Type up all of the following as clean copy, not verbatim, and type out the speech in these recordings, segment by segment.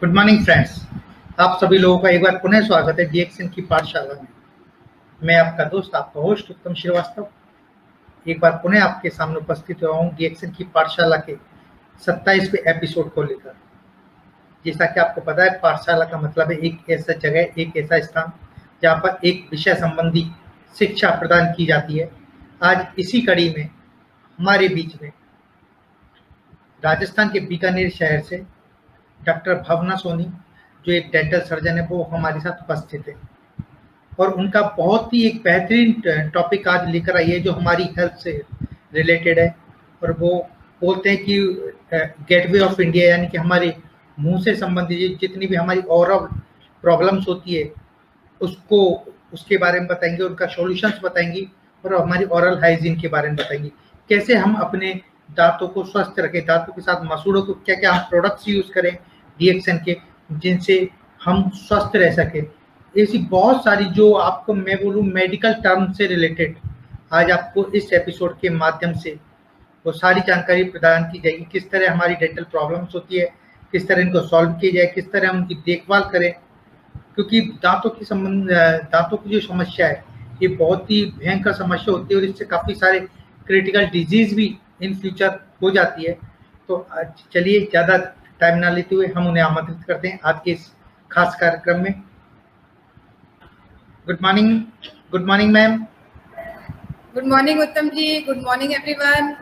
Good morning friends. आप सभी लोगों का एक बार पुनः स्वागत है डीएक्सन की पाठशाला में। मैं आपका दोस्त, आपका होस्ट उत्तम श्रीवास्तव एक बार पुनः आपके सामने उपस्थित हुआ हूँ डीएक्सन की पाठशाला के 27वें एपिसोड को लेकर। जैसा कि आपको पता है, पाठशाला का मतलब है एक ऐसा जगह, एक ऐसा स्थान जहाँ पर एक विषय संबंधी शिक्षा प्रदान की जाती है। आज इसी कड़ी में हमारे बीच में राजस्थान के बीकानेर शहर से डॉक्टर भावना सोनी, जो एक डेंटल सर्जन है, वो हमारे साथ उपस्थित है और उनका बहुत ही एक बेहतरीन टॉपिक आज लेकर आई है जो हमारी हेल्थ से रिलेटेड है। और वो बोलते हैं कि गेटवे ऑफ इंडिया, यानी कि हमारे मुंह से संबंधित जितनी भी हमारी ओरल प्रॉब्लम्स होती है उसको उसके बारे में बताएंगे, उनका सॉल्यूशंस बताएंगी और हमारी ओरल हाइजीन के बारे में बताएंगी। कैसे हम अपने दांतों को स्वस्थ रखें, दांतों के साथ मसूड़ों को क्या क्या हम प्रोडक्ट्स यूज़ करें डीएक्सन के, जिनसे हम स्वस्थ रह सकें। ऐसी बहुत सारी, जो आपको मैं बोलूँ मेडिकल टर्म से रिलेटेड, आज आपको इस एपिसोड के माध्यम से वो सारी जानकारी प्रदान की जाएगी। किस तरह हमारी डेंटल प्रॉब्लम्स होती है, किस तरह इनको सॉल्व किया जाए, किस तरह हम उनकी देखभाल करें, क्योंकि दांतों की जो समस्या है ये बहुत ही भयंकर समस्या होती है और इससे काफ़ी सारे क्रिटिकल डिजीज भी इन फ्यूचर हो जाती है। तो चलिए ज़्यादा टाइम ना लेते हुए हम उन्हें आमंत्रित करते हैं आज के इस खास कार्यक्रम में। Good morning ma'am. Good morning उत्तम जी, गुड मॉर्निंग एवरीवन,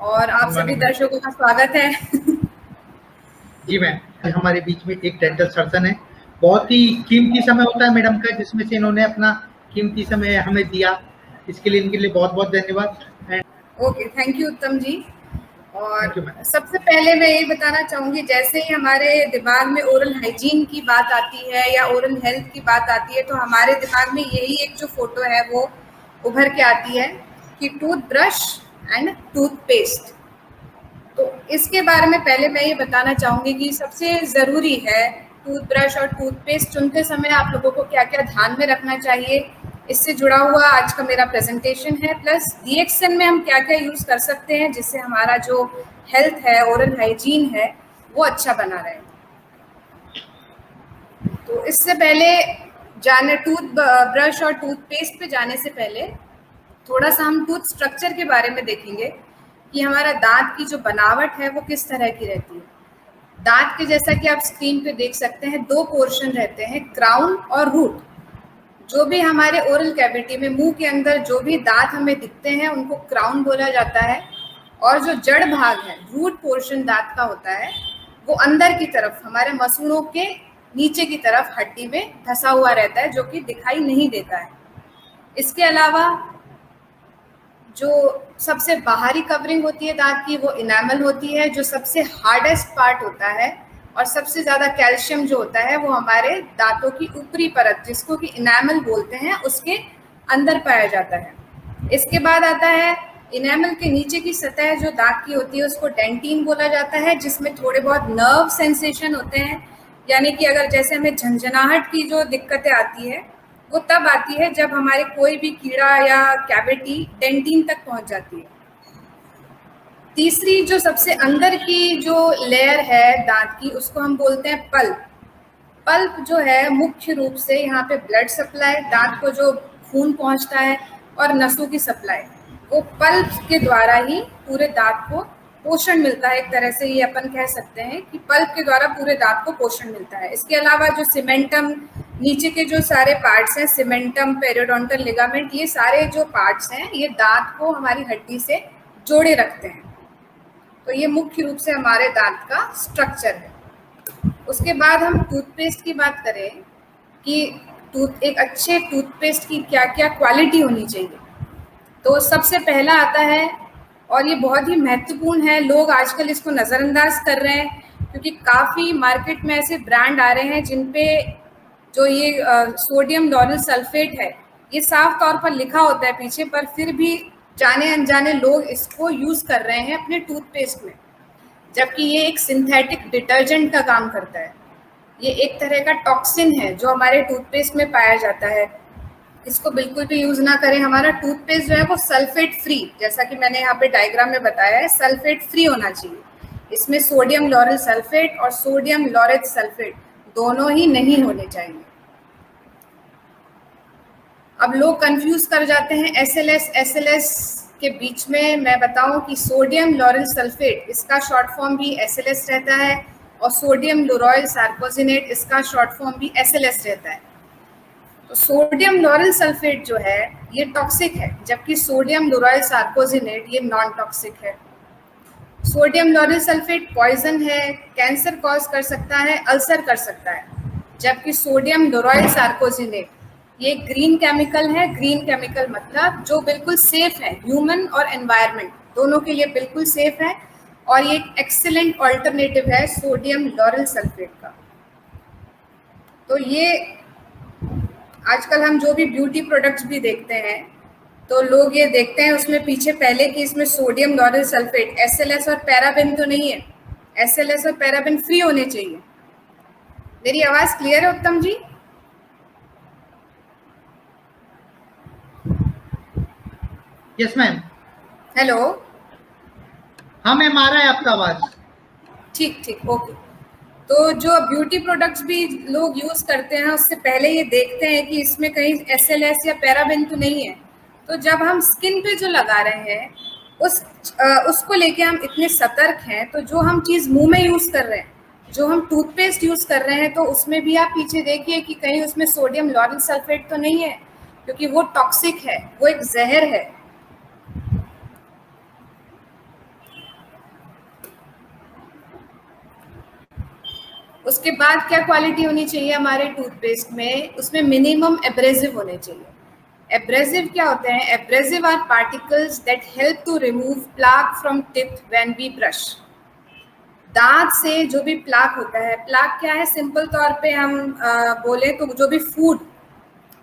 और आप सभी दर्शकों का स्वागत है। जी मैम, हमारे बीच में एक डेंटल सर्जन है। बहुत ही कीमती समय होता है मैडम का, जिसमें से इन्होंने अपना कीमती समय हमें दिया, इसके लिए इनके लिए बहुत बहुत धन्यवाद। ओके, थैंक यू उत्तम जी। और सबसे पहले मैं ये बताना चाहूँगी, जैसे ही हमारे दिमाग में ओरल हाइजीन की बात आती है या ओरल हेल्थ की बात आती है तो हमारे दिमाग में यही एक जो फोटो है वो उभर के आती है कि टूथब्रश एंड टूथपेस्ट। तो इसके बारे में पहले मैं ये बताना चाहूँगी कि सबसे ज़रूरी है टूथब्रश और टूथपेस्ट चुनते समय आप लोगों को क्या क्या ध्यान में रखना चाहिए। इससे जुड़ा हुआ आज का मेरा प्रेजेंटेशन है, प्लस डीएक्सन में हम क्या क्या यूज़ कर सकते हैं जिससे हमारा जो हेल्थ है, ओरल हाइजीन है, वो अच्छा बना रहे। तो इससे पहले जाने टूथ ब्रश और टूथपेस्ट पे जाने से पहले थोड़ा सा हम टूथ स्ट्रक्चर के बारे में देखेंगे कि हमारा दांत की जो बनावट है वो किस तरह की रहती है। दांत के जैसा कि आप स्क्रीन पे देख सकते हैं, दो पोर्शन रहते हैं, क्राउन और रूट। जो भी हमारे ओरल कैविटी में मुंह के अंदर जो भी दांत हमें दिखते हैं उनको क्राउन बोला जाता है, और जो जड़ भाग है, रूट पोर्शन दांत का होता है, वो अंदर की तरफ हमारे मसूड़ों के नीचे की तरफ हड्डी में धंसा हुआ रहता है, जो कि दिखाई नहीं देता है। इसके अलावा जो सबसे बाहरी कवरिंग होती है दांत की वो इनामल होती है, जो सबसे हार्डेस्ट पार्ट होता है, और सबसे ज़्यादा कैल्शियम जो होता है वो हमारे दांतों की ऊपरी परत, जिसको कि इनामल बोलते हैं, उसके अंदर पाया जाता है। इसके बाद आता है इनामल के नीचे की सतह जो दांत की होती है उसको डेंटिन बोला जाता है, जिसमें थोड़े बहुत नर्व सेंसेशन होते हैं। यानी कि अगर जैसे हमें झंझनाहट की जो दिक्कतें आती है वो तब आती है जब हमारे कोई भी कीड़ा या कैविटी डेंटिन तक पहुंच जाती है। तीसरी जो सबसे अंदर की जो लेयर है दांत की, उसको हम बोलते हैं पल्प। पल्प जो है मुख्य रूप से यहाँ पे ब्लड सप्लाई, दांत को जो खून पहुंचता है, और नसों की सप्लाई, वो पल्प के द्वारा ही पूरे दांत को पोषण मिलता है। एक तरह से ये अपन कह सकते हैं कि पल्प के द्वारा पूरे दांत को पोषण मिलता है। इसके अलावा जो सीमेंटम, नीचे के जो सारे पार्ट्स हैं, सीमेंटम, पेरियोडोंटल लिगामेंट, ये सारे जो पार्ट्स हैं ये दांत को हमारी हड्डी से जोड़े रखते हैं। तो ये मुख्य रूप से हमारे दांत का स्ट्रक्चर है। उसके बाद हम टूथपेस्ट की बात करें कि एक अच्छे टूथपेस्ट की क्या क्या क्वालिटी होनी चाहिए, तो सबसे पहला आता है, और ये बहुत ही महत्वपूर्ण है, लोग आजकल इसको नज़रअंदाज कर रहे हैं क्योंकि काफ़ी मार्केट में ऐसे ब्रांड आ रहे हैं जिन पे जो ये सोडियम लॉरेल सल्फेट है ये साफ तौर पर लिखा होता है पीछे, पर फिर भी जाने अनजाने लोग इसको यूज़ कर रहे हैं अपने टूथपेस्ट में, जबकि ये एक सिंथेटिक डिटर्जेंट का काम करता है। ये एक तरह का टॉक्सिन है जो हमारे टूथपेस्ट में पाया जाता है। इसको बिल्कुल भी यूज़ ना करें। हमारा टूथपेस्ट जो है वो सल्फेट फ्री, जैसा कि मैंने यहाँ पे डायग्राम में बताया है, सल्फेट फ्री होना चाहिए। इसमें सोडियम लॉरेल सल्फेट और सोडियम लॉरेट सल्फेट दोनों ही नहीं होने चाहिए। अब लोग कंफ्यूज कर जाते हैं एसएलएस के बीच में। मैं बताऊं कि सोडियम लॉरेल सल्फेट इसका शॉर्ट फॉर्म भी एसएलएस रहता है और सोडियम लुरोइल सार्कोजिनेट इसका शॉर्ट फॉर्म भी एसएलएस रहता है। तो सोडियम लॉरेल सल्फेट जो है ये टॉक्सिक है, जबकि सोडियम लुरोइल सार्कोजिनेट ये नॉन टॉक्सिक है। सोडियम लॉरेल सल्फेट पॉइजन है, कैंसर कॉज कर सकता है, अल्सर कर सकता है, जबकि सोडियम लुरोइल सार्कोजिनेट ये ग्रीन केमिकल है। ग्रीन केमिकल मतलब जो बिल्कुल सेफ है, ह्यूमन और एनवायरनमेंट दोनों के लिए बिल्कुल सेफ है, और ये एक एक्सीलेंट ऑल्टरनेटिव है सोडियम लॉरेल सल्फेट का। तो ये आजकल हम जो भी ब्यूटी प्रोडक्ट्स भी देखते हैं तो लोग ये देखते हैं उसमें पीछे पहले कि इसमें सोडियम लॉरेल सल्फेट, एसएलएस और पैराबेन तो नहीं है। एसएलएस और पैराबेन फ्री होने चाहिए। मेरी आवाज क्लियर है Uttam ji? Yes ma'am. Hello. हाँ मैम, आ रहा है आपका आवाज। ठीक ठीक, ओके। तो जो ब्यूटी प्रोडक्ट्स भी लोग यूज करते हैं उससे पहले ये देखते हैं कि इसमें कहीं एसएलएस या पैराबेन तो नहीं है। तो जब हम स्किन पे जो लगा रहे हैं उसको लेके हम इतने सतर्क हैं, तो जो हम चीज़ मुंह में यूज कर रहे हैं, जो हम टूथपेस्ट यूज कर रहे हैं, तो उसमें भी आप पीछे देखिए कि कहीं उसमें सोडियम लॉरेल सल्फेट तो नहीं है, क्योंकि वो टॉक्सिक है, वो एक जहर है। उसके बाद क्या क्वालिटी होनी चाहिए हमारे टूथपेस्ट में? उसमें मिनिमम एब्रेसिव होने चाहिए। एब्रेसिव क्या होते हैं? Abrasive are particles that help to remove plaque from teeth when we brush. दांत से जो भी प्लाक होता है, प्लाक क्या है? सिंपल तौर पे हम बोले तो जो भी फूड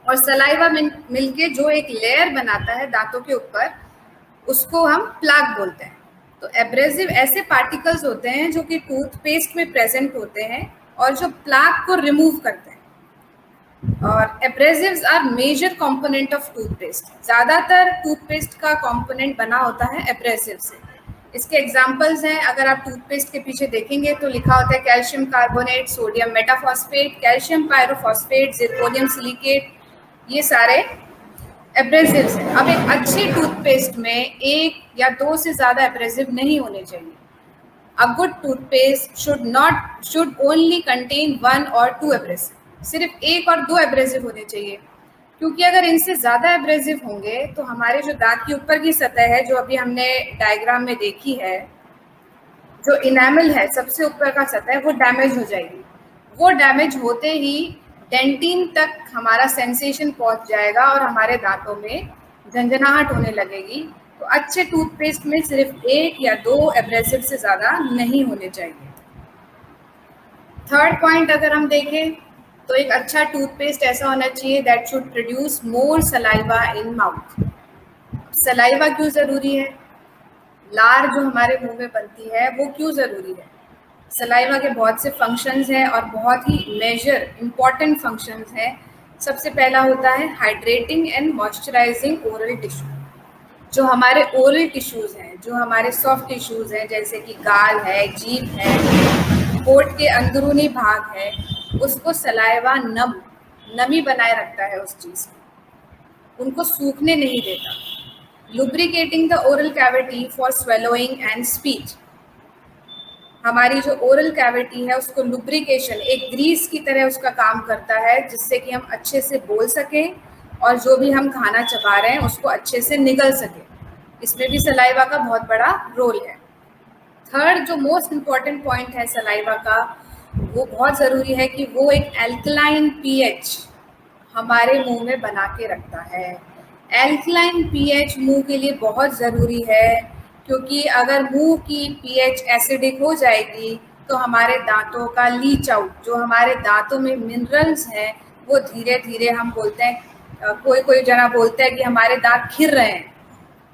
और सलाइवा मिलके जो एक लेयर बनाता है दांतों के ऊपर, उसको हम प्लाक बोलते हैं। तो एब्रेसिव ऐसे पार्टिकल्स होते हैं जो कि टूथपेस्ट में प्रेजेंट होते हैं और जो प्लाक को रिमूव करते हैं। और abrasives are major component of toothpaste. ज़्यादातर टूथपेस्ट का कंपोनेंट बना होता है एब्रेसिव से। इसके एग्जांपल्स हैं, अगर आप टूथपेस्ट के पीछे देखेंगे तो लिखा होता है calcium carbonate, sodium metaphosphate, calcium pyrophosphate, zirconium silicate, ये सारे एब्रेसिव्स हैं। अब एक अच्छी टूथपेस्ट में एक या दो से ज़्यादा एब्रेसिव नहीं होने चाहिए। A good toothpaste should only contain 1 or 2 abrasive. सिर्फ एक और दो एब्रेसिव होने चाहिए, क्योंकि अगर इनसे ज़्यादा एब्रेसिव होंगे तो हमारे जो दांत की ऊपर की सतह है, जो अभी हमने डायग्राम में देखी है, जो इनामल है सबसे ऊपर का सतह, वो डैमेज हो जाएगी। वो डैमेज होते ही डेंटिन तक हमारा सेंसेशन पहुंच जाएगा और हमारे दांतों में झंझनाहट होने लगेगी। तो अच्छे टूथपेस्ट में सिर्फ एक या दो एब्रेसिव से ज़्यादा नहीं होने चाहिए। थर्ड पॉइंट अगर हम देखें तो एक अच्छा टूथपेस्ट ऐसा होना चाहिए that should produce more saliva in mouth. Saliva क्यों ज़रूरी है? लार जो हमारे मुंह में बनती है वो क्यों ज़रूरी है? सलाइवा के बहुत से फंक्शंस हैं और बहुत ही मेजर इम्पॉर्टेंट फंक्शंस हैं। सबसे पहला होता है hydrating and moisturising oral tissue. जो हमारे ओरल टिश्यूज़ हैं, जो हमारे सॉफ्ट टिश्यूज़ हैं, जैसे कि गाल है, जीभ है, होंठ के अंदरूनी भाग है, उसको सलाइवा नमी बनाए रखता है उस चीज़ को, उनको सूखने नहीं देता। Lubricating the oral cavity for swallowing and speech. हमारी जो ओरल कैविटी है उसको लुब्रिकेशन, एक ग्रीस की तरह उसका काम करता है, जिससे कि हम अच्छे से बोल सकें और जो भी हम खाना चबा रहे हैं उसको अच्छे से निगल सके। इसमें भी सलाइवा का बहुत बड़ा रोल है। थर्ड जो मोस्ट इम्पॉर्टेंट पॉइंट है सलाइवा का, वो बहुत ज़रूरी है कि वो एक एल्कलाइन पीएच हमारे मुंह में बना के रखता है। एल्कलाइन पीएच मुंह के लिए बहुत ज़रूरी है, क्योंकि अगर मुंह की पीएच एसिडिक हो जाएगी तो हमारे दांतों का लीच आउट, जो हमारे दांतों में मिनरल्स हैं, वो धीरे धीरे, हम बोलते हैं, कोई जना बोलते हैं कि हमारे दांत गिर रहे हैं,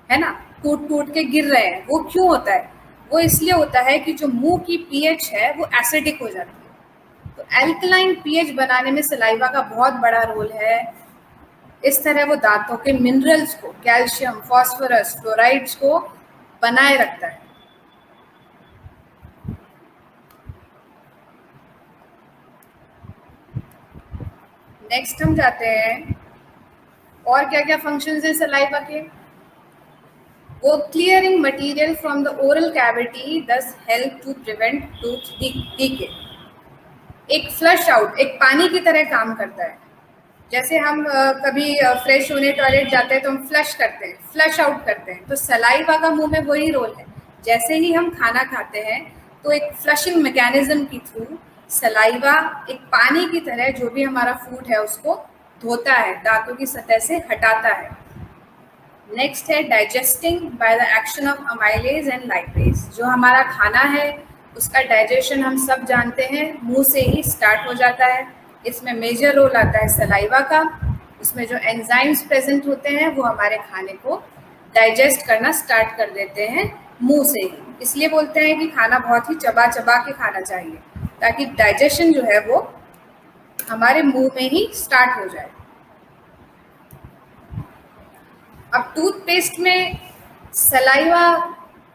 है ना, टूट टूट के गिर रहे हैं। वो क्यों होता है? वो इसलिए होता है कि जो मुंह की पीएच है वो एसिडिक हो जाती है। तो एल्कलाइन पीएच बनाने में सलाइवा का बहुत बड़ा रोल है। इस तरह वो दांतों के मिनरल्स को, कैल्शियम, फास्फोरस, फ्लोराइड्स को बनाए रखता है। नेक्स्ट हम जाते हैं और क्या क्या फंक्शंस हैं सलाइवा के। वो clearing material from the oral cavity thus help to prevent tooth decay. एक फ्लश आउट, एक पानी की तरह काम करता है। जैसे हम कभी फ्रेश होने टॉयलेट जाते हैं तो हम फ्लश करते हैं, फ्लश आउट करते हैं, तो सलाइवा का मुंह में वही रोल है। जैसे ही हम खाना खाते हैं तो एक फ्लशिंग मैकेनिज्म के थ्रू सलाइवा एक पानी की तरह जो भी हमारा फूड है उसको धोता है, दांतों की सतह से हटाता है। नेक्स्ट है digesting by the action of amylase and lipase. जो हमारा खाना है उसका डाइजेशन हम सब जानते हैं मुंह से ही स्टार्ट हो जाता है। इसमें मेजर रोल आता है सलाइवा का। उसमें जो एंजाइम्स प्रेजेंट होते हैं वो हमारे खाने को डाइजेस्ट करना स्टार्ट कर देते हैं मुंह से ही। इसलिए बोलते हैं कि खाना बहुत ही चबा चबा के खाना चाहिए ताकि डाइजेशन जो है वो हमारे मुंह में ही स्टार्ट हो जाए। अब टूथपेस्ट में सलाइवा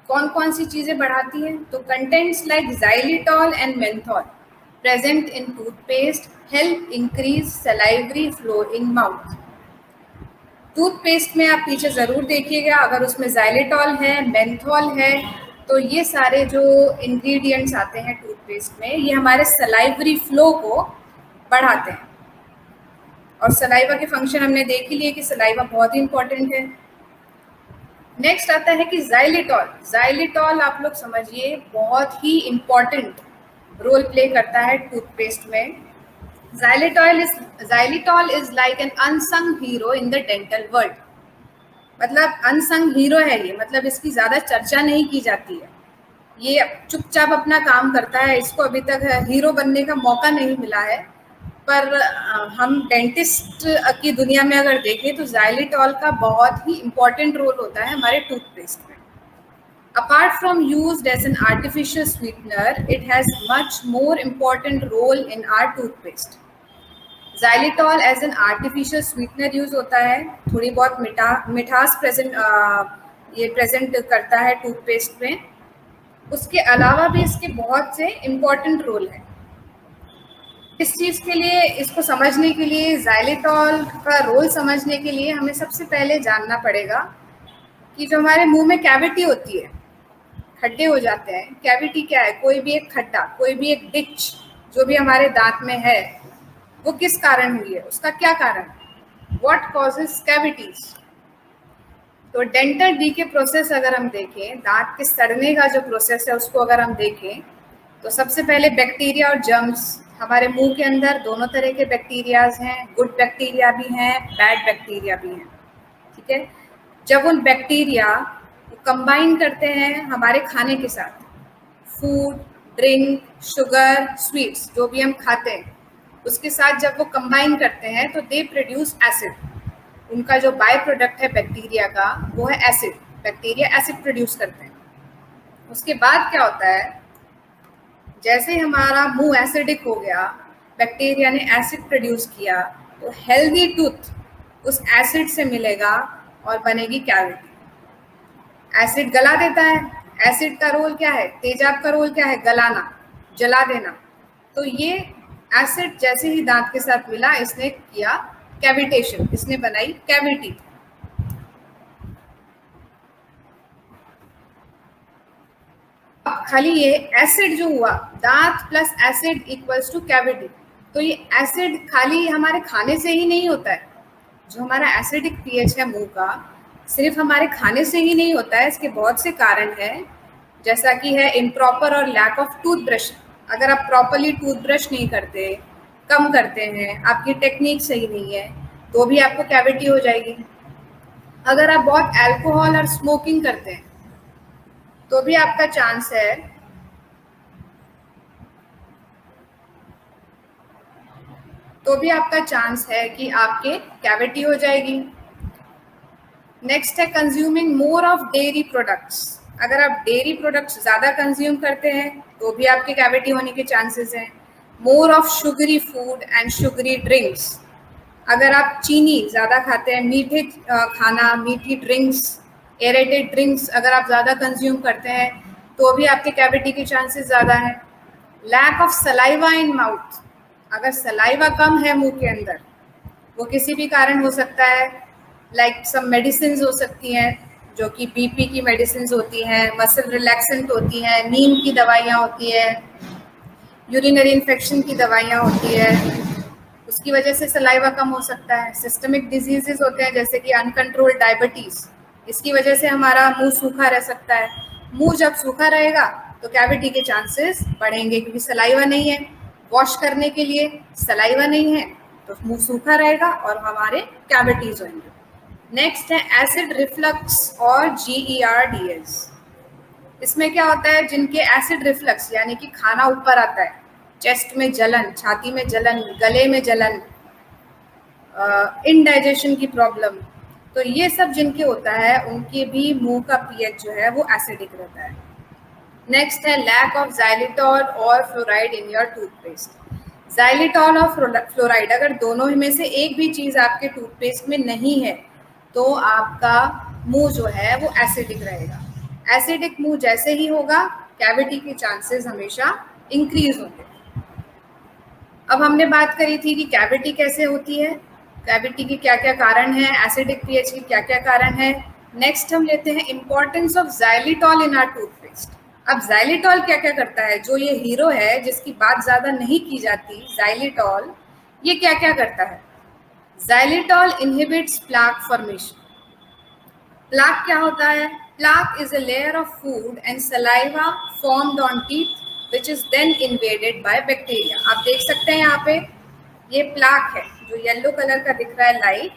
कौन कौन सी चीज़ें बढ़ाती हैं? तो contents like xylitol and menthol present in toothpaste help increase salivary flow in mouth। Toothpaste में आप पीछे ज़रूर देखिएगा, अगर उसमें xylitol है, menthol है, तो ये सारे जो इंग्रेडिएंट्स आते हैं टूथपेस्ट में ये हमारे सलाइवरी फ्लो को बढ़ाते हैं। और सलाइवा के फंक्शन हमने देख ही लिए कि सलाइवा बहुत ही इंपॉर्टेंट है। नेक्स्ट आता है कि xylitol। xylitol आप लोग समझिए बहुत ही इम्पॉर्टेंट रोल प्ले करता है टूथपेस्ट में। xylitol is like an unsung hero in the dental world. मतलब अनसंग हीरो है ये, मतलब इसकी ज़्यादा चर्चा नहीं की जाती है, ये चुपचाप अपना काम करता है, इसको अभी तक हीरो बनने का मौका नहीं मिला है। पर हम डेंटिस्ट की दुनिया में अगर देखें तो xylitol का बहुत ही इम्पॉर्टेंट रोल होता है हमारे टूथपेस्ट में। Apart from used as an artificial sweetener, it has much more important role in our toothpaste। xylitol as an artificial sweetener use होता है, थोड़ी बहुत मिठास ये प्रेजेंट करता है टूथपेस्ट में। उसके अलावा भी इसके बहुत से इम्पॉर्टेंट रोल हैं। इस चीज़ के लिए, इसको समझने के लिए, xylitol का रोल समझने के लिए हमें सबसे पहले जानना पड़ेगा कि जो हमारे मुंह में कैविटी होती है, खड्डे हो जाते हैं, कैविटी क्या है? कोई भी एक खड्डा, कोई भी एक डिच जो भी हमारे दांत में है वो किस कारण हुई है, उसका क्या कारण? What causes cavities? तो डेंटल डीके प्रोसेस अगर हम देखें, दांत के सड़ने का जो प्रोसेस है उसको अगर हम देखें तो सबसे पहले बैक्टीरिया और जर्म्स हमारे मुंह के अंदर दोनों तरह के बैक्टीरियाज हैं, गुड बैक्टीरिया भी हैं, बैड बैक्टीरिया भी हैं, ठीक है। जब उन बैक्टीरिया कंबाइन करते हैं हमारे खाने के साथ, फूड, ड्रिंक, शुगर, स्वीट्स जो भी हम खाते हैं उसके साथ जब वो कंबाइन करते हैं तो दे प्रोड्यूस एसिड। उनका जो बाय प्रोडक्ट है बैक्टीरिया का वो है एसिड। बैक्टीरिया एसिड प्रोड्यूस करते हैं। उसके बाद क्या होता है, जैसे ही हमारा मुंह एसिडिक हो गया, बैक्टीरिया ने एसिड प्रोड्यूस किया, तो हेल्दी टूथ उस एसिड से मिलेगा और बनेगी कैविटी। एसिड गला देता है। एसिड का रोल क्या है? तेजाब का रोल क्या है? गलाना, जला देना। तो ये एसिड जैसे ही दांत के साथ मिला, इसने किया कैविटेशन, इसने बनाई कैविटी। अब खाली ये एसिड जो हुआ, दांत plus acid equals two cavity. तो ये एसिड खाली हमारे खाने से ही नहीं होता है। जो हमारा एसिडिक पीएच है मुंह का, सिर्फ हमारे खाने से ही नहीं होता है, इसके बहुत से कारण हैं। जैसा कि है इम्प्रॉपर और लैक ऑफ टूथब्रश। अगर आप प्रॉपरली टूथब्रश नहीं करते, कम करते हैं, आपकी टेक्निक सही नहीं है, तो भी आपको कैविटी हो जाएगी। अगर आप बहुत अल्कोहल और स्मोकिंग करते हैं तो भी आपका चांस है कि आपके कैविटी हो जाएगी। नेक्स्ट है consuming more of dairy products. अगर आप डेयरी प्रोडक्ट्स ज़्यादा कंज्यूम करते हैं तो भी आपके कैविटी होने के चांसेस हैं। More of sugary food and sugary drinks. अगर आप चीनी ज़्यादा खाते हैं, मीठे खाना, मीठी ड्रिंक्स, एरेटेड ड्रिंक्स अगर आप ज़्यादा कंज्यूम करते हैं तो भी आपके कैविटी के चांसेस ज़्यादा हैं। Lack of saliva in mouth. अगर सलाइवा कम है मुंह के अंदर वो किसी भी कारण हो सकता है, लाइक सम मेडिसिन हो सकती हैं जो कि बीपी की मेडिसिन होती हैं, मसल रिलैक्सेंट होती हैं, नींद की दवाइयाँ होती है, यूरिनरी इन्फेक्शन की दवाइयाँ होती है, उसकी वजह से सलाइवा कम हो सकता है। सिस्टमिक डिजीजेस होते हैं जैसे कि अनकंट्रोल्ड डायबिटीज़, इसकी वजह से हमारा मुंह सूखा रह सकता है। मुंह जब सूखा रहेगा तो कैविटी के चांसेस बढ़ेंगे क्योंकि सलाइवा नहीं है, वॉश करने के लिए सलाइवा नहीं है तो मुंह सूखा रहेगा और हमारे कैविटीज होंगे। नेक्स्ट है एसिड रिफ्लक्स और GERDS। इसमें क्या होता है, जिनके एसिड रिफ्लक्स यानी कि खाना ऊपर आता है, चेस्ट में जलन, छाती में जलन, गले में जलन, इनडाइजेशन की प्रॉब्लम, तो ये सब जिनके होता है उनके भी मुंह का पीएच जो है वो एसिडिक रहता है। नेक्स्ट है लैक ऑफ xylitol और fluoride in your toothpaste. xylitol और फ्लोराइड अगर दोनों में से एक भी चीज़ आपके टूथपेस्ट में नहीं है तो आपका मुंह जो है वो एसिडिक रहेगा। एसिडिक मुंह जैसे ही होगा कैविटी के चांसेस हमेशा इंक्रीज होंगे। अब हमने बात करी थी कि कैविटी कैसे होती है, कैविटी के क्या क्या कारण हैं, एसिडिक पीएच के क्या क्या कारण हैं। नेक्स्ट हम लेते हैं importance of xylitol in our toothpaste. अब xylitol क्या क्या करता है, जो ये हीरो है जिसकी बात ज़्यादा नहीं की जाती, xylitol ये क्या क्या करता है। xylitol inhibits plaque formation. Plaque क्या होता है, plaque is a layer of food and saliva formed on teeth which is then invaded by bacteria। आप देख सकते हैं यहाँ पे ये प्लाक है, जो येलो कलर का दिख रहा है लाइट,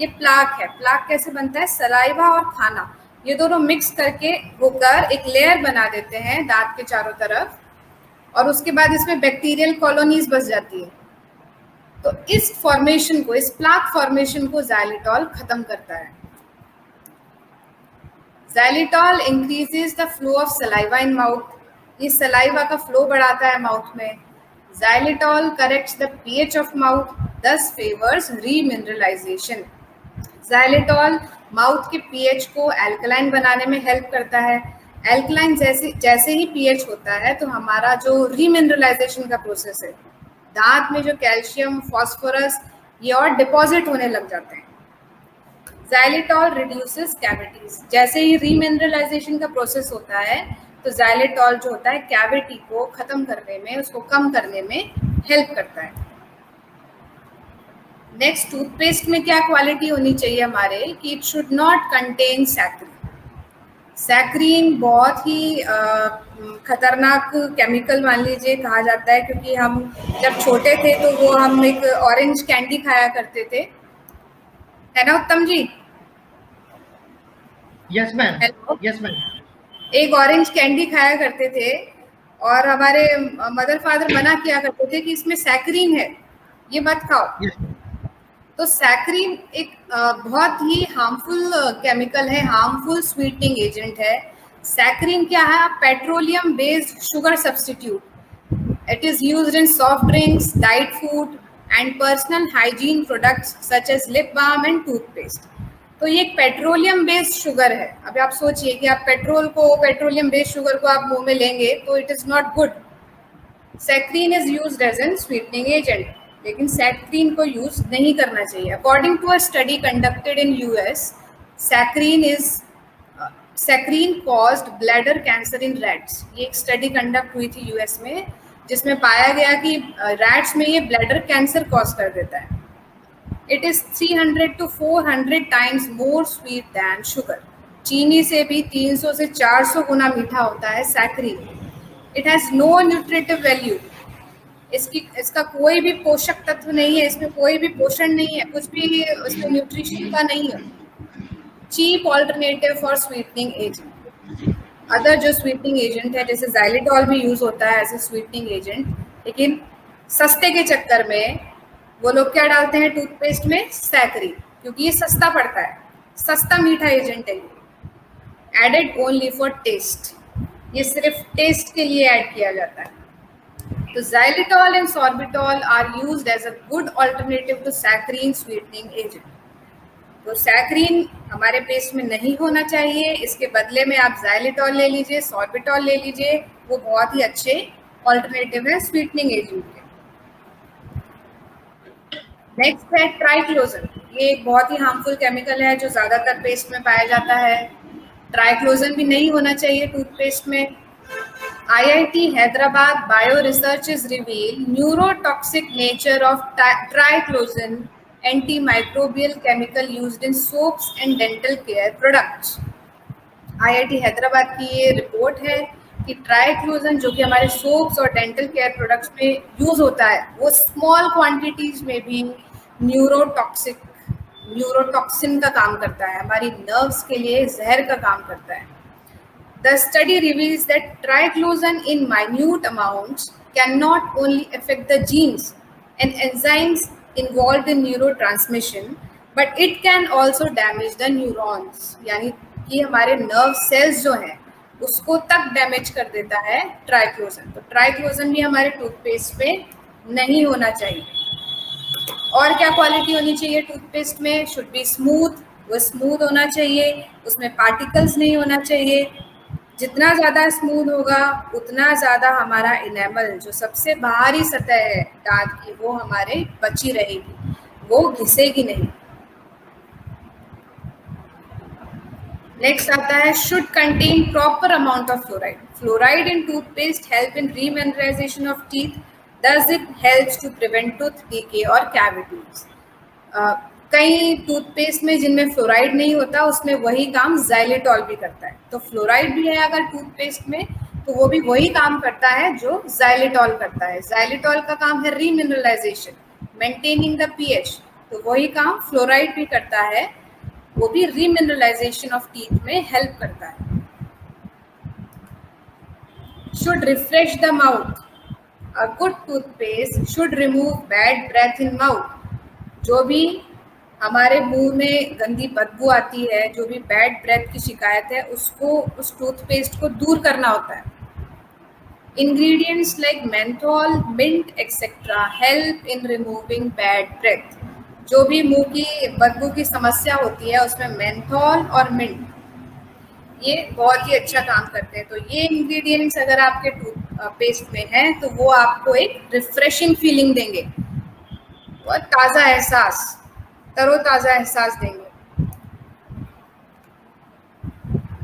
ये प्लाक है। प्लाक कैसे बनता है, सलाइवा और खाना ये दोनों मिक्स करके होकर एक लेयर बना देते हैं दांत के चारों तरफ, और उसके बाद इसमें बैक्टीरियल कॉलोनीज बस जाती है। तो इस फॉर्मेशन को, इस प्लाक फॉर्मेशन को xylitol खत्म करता है। xylitol increases the flow of saliva in mouth। ये सलाइवा का फ्लो बढ़ाता है माउथ में। xylitol corrects the pH of mouth, thus favors remineralization। xylitol mouth के pH को एल्कलाइन बनाने में हेल्प करता है। एल्कलाइन जैसे ही pH होता है तो हमारा जो रीमिनरलाइजेशन का प्रोसेस है, दांत में जो कैल्शियम, फॉस्फोरस ये और डिपॉजिट होने लग जाते हैं। xylitol reduces cavities। जैसे ही रीमिनरलाइजेशन का प्रोसेस होता है तो xylitol जो होता है कैविटी को खत्म करने में, उसको कम करने में हेल्प करता है। नेक्स्ट, टूथपेस्ट में क्या क्वालिटी होनी चाहिए हमारे, कि it should not contain saccharin. Saccharin बहुत ही खतरनाक केमिकल मान लीजिए कहा जाता है, क्योंकि हम जब छोटे थे तो वो हम एक ऑरेंज कैंडी खाया करते थे, है ना Uttam ji? Yes ma'am, yes ma'am. एक ऑरेंज कैंडी खाया करते थे और हमारे मदर फादर मना किया करते थे कि इसमें सैक्रीन है, ये मत खाओ। तो सैक्रीन एक बहुत ही हार्मफुल केमिकल है, हार्मफुल स्वीटनिंग एजेंट है। सैक्रीन क्या है, petroleum based sugar substitute. It is used in soft drinks, diet food and personal hygiene products such as lip balm and toothpaste. तो ये एक पेट्रोलियम बेस्ड शुगर है। अभी आप सोचिए कि आप पेट्रोलियम बेस्ड शुगर को आप मुंह में लेंगे तो it is not good. Saccharin is used as an sweetening agent, लेकिन सैक्रीन को यूज नहीं करना चाहिए। According to a study conducted in US, saccharin caused bladder cancer in rats. ये एक स्टडी कंडक्ट हुई थी यूएस में, जिसमें पाया गया कि रैट्स में ये ब्लैडर कैंसर कॉज कर देता है। It is 300 to 400 times more sweet than sugar. चीनी से भी 300 से 400 गुना मीठा होता है saccharin. It has no nutritive value. इसका कोई भी पोषक तत्व नहीं है, इसमें कोई भी पोषण नहीं है, कुछ भी इसमें न्यूट्रिशन का नहीं है। Cheap alternative for sweetening agent. Other जो स्वीटनिंग एजेंट है जैसे xylitol भी यूज होता है एज ए स्वीटनिंग एजेंट, लेकिन सस्ते के चक्कर में वो लोग क्या डालते हैं टूथपेस्ट में, सैक्रीन, क्योंकि ये सस्ता पड़ता है, सस्ता मीठा एजेंट है। एडेड ओनली फॉर टेस्ट, ये सिर्फ टेस्ट के लिए ऐड किया जाता है। तो xylitol and sorbitol are used as a good alternative to saccharine sweetening agent। तो सैक्रीन हमारे पेस्ट में नहीं होना चाहिए, इसके बदले में आप xylitol ले लीजिए, sorbitol ले लीजिए, वो बहुत ही अच्छे ऑल्टरनेटिव है स्वीटनिंग एजेंट के। नेक्स्ट है ट्राइक्लोजन। ये एक बहुत ही हार्मफुल केमिकल है जो ज्यादातर पेस्ट में पाया जाता है। ट्राइक्लोजन भी नहीं होना चाहिए टूथपेस्ट में। IIT Hyderabad Bio Researchers reveal neurotoxic nature of triclosan, antimicrobial chemical used in soaps and dental care products. IIT Hyderabad की ये रिपोर्ट है कि ट्राइक्लोजन जो कि हमारे सोप्स और डेंटल केयर प्रोडक्ट्स में यूज होता है वो स्मॉल क्वांटिटीज में भी न्यूरोटॉक्सिन का काम करता है, हमारी नर्व्स के लिए जहर का काम करता है। The study reveals that triclosan in minute amounts can not only affect the genes and enzymes involved in neurotransmission, but it can also damage the neurons. यानी कि हमारे नर्व सेल्स जो हैं उसको तक डैमेज कर देता है ट्राइक्लोजन। तो ट्राइक्लोजन भी हमारे टूथपेस्ट में नहीं होना चाहिए। और क्या क्वालिटी होनी चाहिए टूथपेस्ट में? शुड बी स्मूथ, वो स्मूथ होना चाहिए, उसमें पार्टिकल्स नहीं होना चाहिए। जितना ज़्यादा स्मूथ होगा उतना ज़्यादा हमारा इनेमल जो सबसे बाहरी सतह है दांत की वो हमारे बची रहेगी, वो घिसेगी नहीं। नेक्स्ट आता है should contain proper amount of fluoride. Fluoride in toothpaste help in remineralization of teeth, does it helps to prevent tooth decay और cavities। कई टूथपेस्ट में जिनमें फ्लोराइड नहीं होता उसमें वही काम xylitol भी करता है। तो फ्लोराइड भी है अगर टूथपेस्ट में तो वो भी वही काम करता है जो xylitol करता है। xylitol का काम है रीमिनरलाइजेशन, मेंटेनिंग द pH, तो वही काम फ्लोराइड भी करता है, वो भी रीमिनरलाइजेशन ऑफ टीथ में हेल्प करता है। Should refresh the mouth. A good toothpaste should remove bad breath in mouth। जो भी हमारे मुंह में गंदी बदबू आती है, जो भी बैड ब्रेथ की शिकायत है, उसको उस टूथपेस्ट को दूर करना होता है। Ingredients like menthol, mint etcetera help in removing bad breath. जो भी मुंह की बदबू की समस्या होती है उसमें मेंथोल और मिंट ये बहुत ही अच्छा काम करते हैं। तो ये इंग्रेडिएंट्स अगर आपके टूथपेस्ट में हैं तो वो आपको एक रिफ्रेशिंग फीलिंग देंगे और ताज़ा एहसास, तरोताज़ा एहसास देंगे।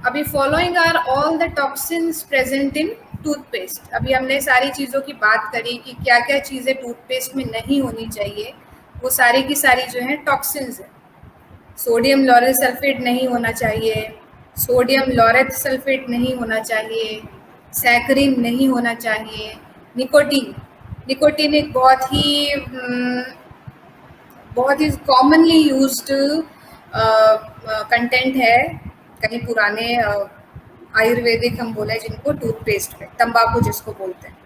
अभी following are all the toxins present in toothpaste. अभी हमने सारी चीज़ों की बात करी कि क्या क्या चीज़ें टूथपेस्ट में नहीं होनी चाहिए, वो सारी की सारी जो है टॉक्सिन्स है। सोडियम लॉरेल सल्फेट नहीं होना चाहिए, सोडियम लॉरेट सल्फेट नहीं होना चाहिए, सैकरिन नहीं होना चाहिए, निकोटीन एक बहुत ही कॉमनली यूज्ड कंटेंट है। कहीं पुराने आयुर्वेदिक हम बोले जिनको टूथपेस्ट में, तंबाकू जिसको बोलते हैं,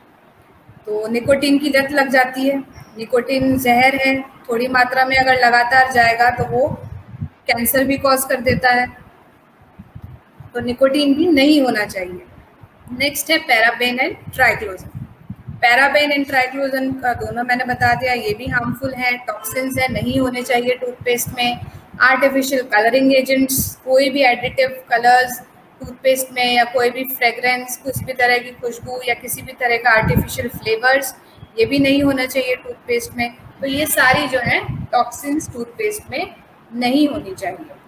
तो निकोटीन की लत लग जाती है। निकोटीन जहर है, थोड़ी मात्रा में अगर लगातार जाएगा तो वो कैंसर भी कॉज कर देता है, तो निकोटीन भी नहीं होना चाहिए। नेक्स्ट है paraben and triclosan. Paraben and triclosan का दोनों मैंने बता दिया, ये भी हार्मफुल है, टॉक्सिन्स है, नहीं होने चाहिए टूथपेस्ट में। आर्टिफिशियल कलरिंग एजेंट्स, कोई भी एडिटिव कलर्स टूथपेस्ट में या कोई भी फ्रेगरेंस, कुछ भी तरह की खुशबू या किसी भी तरह का आर्टिफिशियल फ्लेवर्स, ये भी नहीं होना चाहिए टूथपेस्ट में। तो ये सारी जो है टॉक्सिन्स टूथपेस्ट में नहीं होनी चाहिए।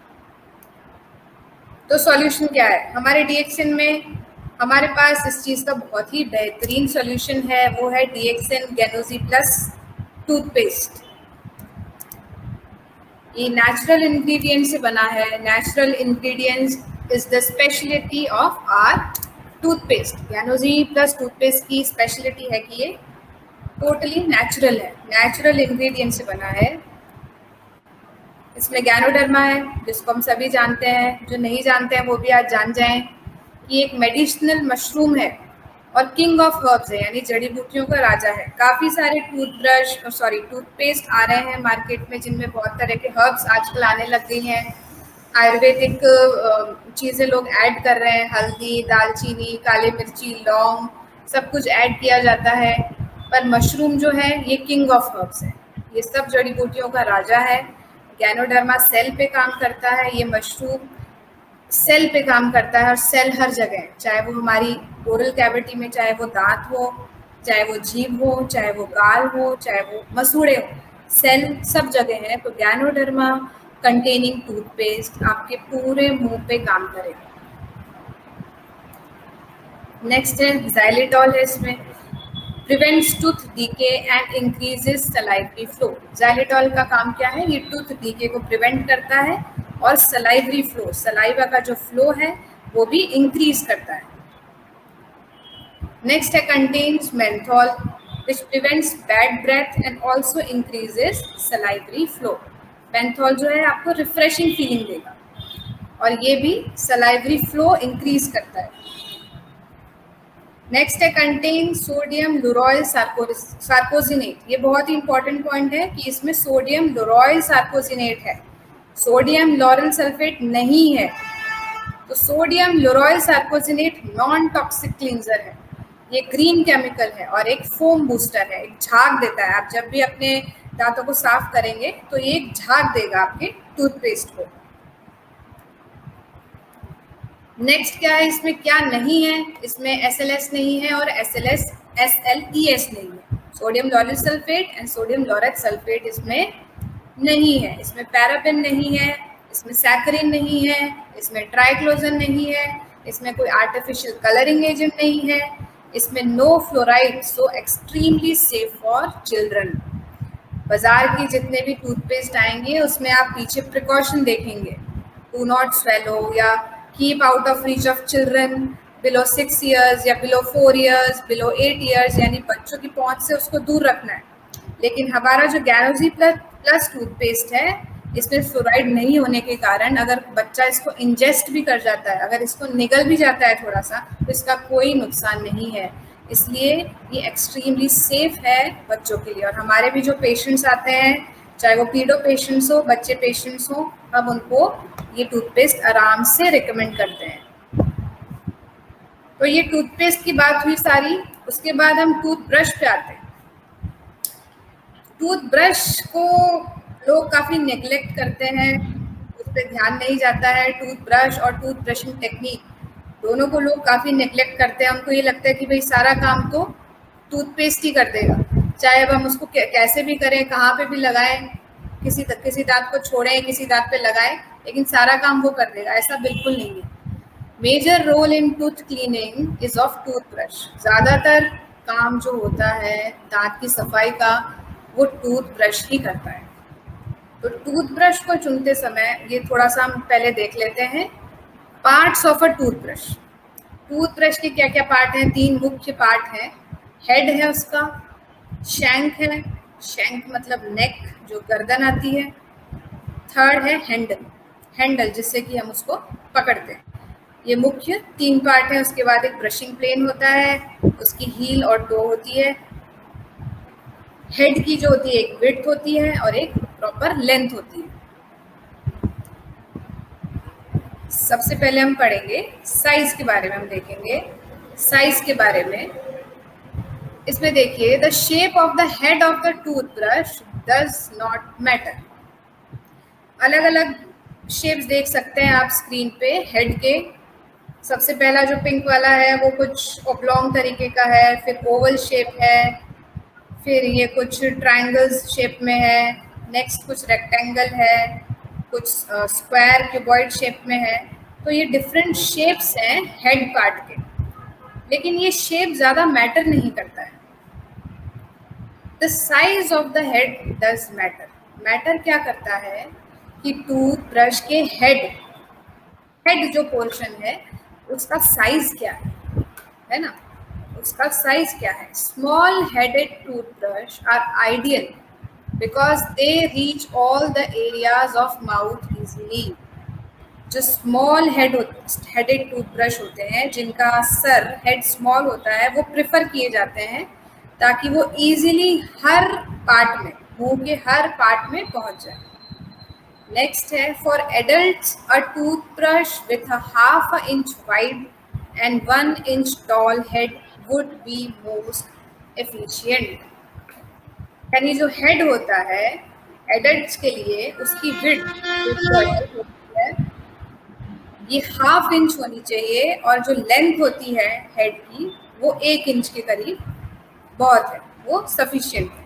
तो सॉल्यूशन क्या है? हमारे डीएक्सन में हमारे पास इस चीज़ का बहुत ही बेहतरीन सॉल्यूशन है, वो है डीएक्सन गैनोजी प्लस टूथपेस्ट। ये नेचुरल इंग्रेडिएंट से बना है। Natural ingredients is the speciality of our toothpaste. Ganozhi plus toothpaste की स्पेशलिटी है कि ये टोटली नेचुरल है, नेचुरल इंग्रेडिएंट से बना है। इसमें गैनोडर्मा है जिसको हम सभी जानते हैं, जो नहीं जानते हैं वो भी आज जान जाएं कि एक मेडिसिनल मशरूम है और किंग ऑफ हर्ब्स है, यानी जड़ी बूटियों का राजा है। काफ़ी सारे टूथपेस्ट आ रहे हैं मार्केट में जिनमें बहुत तरह के हर्ब्स आजकल आने लग गई हैं। आयुर्वेदिक चीज़ें लोग ऐड कर रहे हैं, हल्दी, दालचीनी, काली मिर्ची, लौंग, सब कुछ ऐड किया जाता है। पर मशरूम जो है ये किंग ऑफ हर्ब्स है, ये सब जड़ी बूटियों का राजा है। गैनोडर्मा सेल पे काम करता है, ये मशरूम सेल पे काम करता है और सेल हर जगह, चाहे वो हमारी ओरल कैविटी में, चाहे वो दांत हो, चाहे वो जीभ हो, चाहे वो गाल हो, चाहे वो मसूड़े हो, सेल सब जगह है, तो गैनोडर्मा कंटेनिंग टूथपेस्ट आपके पूरे मुंह पे काम करेगा। नेक्स्ट है xylitol है इसमें, prevents tooth decay and increases salivary flow. xylitol का काम क्या है, ये टूथ डीके को प्रिवेंट करता है और सलाइवरी फ्लो, सलाइवा का जो फ्लो है वो भी इंक्रीज करता है। नेक्स्ट है contains menthol which prevents bad breath and also increases salivary flow. Menthol जो है आपको रिफ्रेशिंग फीलिंग देगा और ये भी सलाइवरी फ्लो इंक्रीज करता है। नेक्स्ट है कंटेन सोडियम लुरोइल सार्कोजिनेट। ये बहुत ही इंपॉर्टेंट पॉइंट है कि इसमें सोडियम लुरोइल सार्कोजिनेट है, सोडियम लॉरेल सल्फेट नहीं है। तो सोडियम लुरोइल सार्कोजिनेट नॉन टॉक्सिक क्लींजर है, ये ग्रीन केमिकल है और एक फोम बूस्टर है, एक झाग देता है। आप जब भी अपने दांतों को साफ करेंगे तो ये एक झाग देगा आपके टूथपेस्ट को। नेक्स्ट क्या है, इसमें क्या नहीं है, इसमें SLS नहीं है और SLES नहीं है। Sodium lauryl sulphate and sodium laureate sulphate इसमें नहीं है, इसमें पैराबेन नहीं है, इसमें सैकरिन नहीं है, इसमें ट्राइक्लोजन नहीं है, इसमें कोई आर्टिफिशियल कलरिंग एजेंट नहीं है, इसमें no fluoride, so extremely safe for children. बाजार की जितने भी टूथपेस्ट आएंगे उसमें आप पीछे प्रिकॉशन देखेंगे, डू नॉट स्वेलो या keep out of reach of children below 6 years या बिलो 4 ईयर्स, बिलो 8 ईयर्स, यानी बच्चों की पहुंच से उसको दूर रखना है। लेकिन हमारा जो गैनोजी प्लस टूथपेस्ट है, इसमें फ्लोराइड नहीं होने के कारण अगर बच्चा इसको इंजेस्ट भी कर जाता है, अगर इसको निगल भी जाता है थोड़ा सा, तो इसका कोई नुकसान नहीं है। इसलिए ये एक्सट्रीमली सेफ है बच्चों के लिए। और हमारे भी जो पेशेंट्स आते हैं, चाहे वो पीडो पेशेंट्स हो, बच्चे पेशेंट्स हो, हम उनको ये टूथपेस्ट आराम से रिकमेंड करते हैं। तो ये टूथपेस्ट की बात हुई सारी। उसके बाद हम टूथब्रश पे आते हैं। टूथब्रश को लोग काफ़ी नेग्लेक्ट करते हैं, उस पर ध्यान नहीं जाता है। टूथब्रश और टूथ ब्रशिंग टेक्निक दोनों को लोग काफ़ी नेग्लेक्ट करते हैं। उनको ये लगता है कि भाई सारा काम तो टूथपेस्ट ही कर देगा, चाहे अब हम उसको कैसे भी करें, कहाँ पे भी लगाएं, किसी दांत को छोड़ें, किसी दांत पे लगाएं, लेकिन सारा काम वो कर देगा। ऐसा बिल्कुल नहीं है। Major role in tooth cleaning is of toothbrush. ज़्यादातर काम जो होता है दांत की सफाई का, वो टूथब्रश ही करता है। तो टूथब्रश को चुनते समय ये थोड़ा सा हम पहले देख लेते हैं parts of a toothbrush. Toothbrush के क्या क्या पार्ट हैं? 3 मुख्य पार्ट हैं। हेड है उसका, शैंक है, शैंक मतलब नेक जो गर्दन आती है, थर्ड है हैंडल, हैंडल जिससे कि हम उसको पकड़ते हैं। ये मुख्य 3 पार्ट है। उसके बाद एक ब्रशिंग प्लेन होता है, उसकी हील और टो होती है। हेड की जो होती है एक विड्थ होती है और एक प्रॉपर लेंथ होती है। सबसे पहले हम पढ़ेंगे साइज के बारे में, हम देखेंगे साइज के बारे में। इसमें देखिए, the shape of the head of the toothbrush does not matter. अलग अलग शेप्स देख सकते हैं आप स्क्रीन पे हेड के। सबसे पहला जो पिंक वाला है वो कुछ ऑब्लॉन्ग तरीके का है, फिर ओवल शेप है, फिर ये कुछ ट्रायंगल्स शेप में है, नेक्स्ट कुछ रेक्टेंगल है, कुछ स्क्वायर क्यूबॉइड शेप में है। तो ये डिफरेंट शेप्स हैं हेड पार्ट के, लेकिन ये शेप ज़्यादा मैटर नहीं करता है। The size of the head does matter. Matter क्या करता है कि टूथब्रश के हेड जो पोर्शन है उसका साइज क्या है ना, उसका साइज क्या है। Small headed toothbrush are ideal because they reach all the areas of mouth easily. जो स्मॉल हेडेड टूथब्रश होते हैं, जिनका सर हेड स्मॉल होता है, वो प्रेफर किए जाते हैं ताकि वो इजीली हर पार्ट में, मुंह के हर पार्ट में पहुंच जाए। नेक्स्ट है for adults a toothbrush with a ½ inch wide and 1 inch toll head would be most efficient. यानी जो हेड होता है एडल्ट्स के लिए, उसकी विड्थ होती है ये ½ इंच होनी चाहिए, और जो लेंथ होती है हेड की वो 1 इंच के करीब बहुत है, वो सफिशिएंट है।